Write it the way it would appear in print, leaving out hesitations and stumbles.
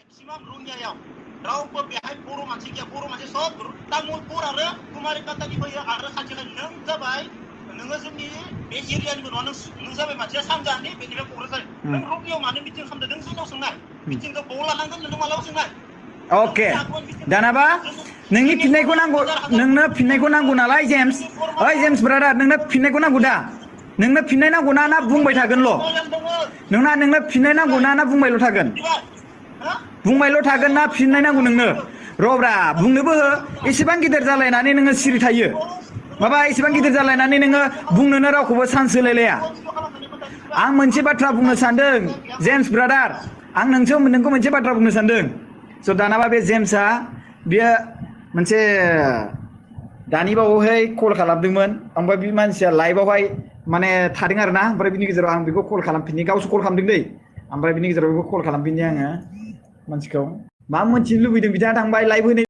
maximum रुनियायाव रावबो बेहाय बर' मानसि गैया बर' मानसि सब तामुलपुर आरो कुमारिकातानि फैयो आरो खाथिखाय नों जाबाय नोङो जोंनि बे एरियानिबो नङा नों जाबाय मानसिया सानजानि बेनिफ्राय क'क्राझार नों रुनियाव मानो मिटिं खालामदों नों जोंनाव सोंनाय मिटिंखौ बाव लानांगोन नों मालाबा सोंनाय अके दानाबा नोंनि फिननायखौ नांगौ नोंनो फिननायखौ नांगौ नालाय जेम्स ओइ जेम्स ब्रादार नोंनो फिननायखौ नांगौ दा नोंनो फिननाय नांगौ ना बुंबाय थागोनल' नोंनो फिननाय नांगौ ना बुंबायल' थागोन बुंबायल' थागोन ना फिननाय नांगौ नोंनो रब्रा बुंनोबो हो एसेबां गिदिर जालायनानै नोङो सिरि थायो माबा एसेबां गिदिर जालायनानै नोङो बुंनोनो रावखौबो चान्स होलायलाया आं मोनसे बाथ्रा बुंनो सानदों जेम्स ब्रादार आं नोंखौ मोनसे बाथ्रा बुंनो सानदों स' दानाबा बे जेम्सआ बियो मोनसे दानि बावैहाय कल खालामदोंमोन ओमफ्राय बे मानसिया लाइभआवहाय माने थादों आरो ना ओमफ्राय बिनि गेजेराव आं बेखौ कल खालामफिननि गावसो कल खालामदों दै ओमफ्राय बिनि गेजेराव बेखौ कल खालामफिननि आङो मानसिखौ मा मोनथिनो लुबैदों बिथाङा थांबाय लाइभ होनाय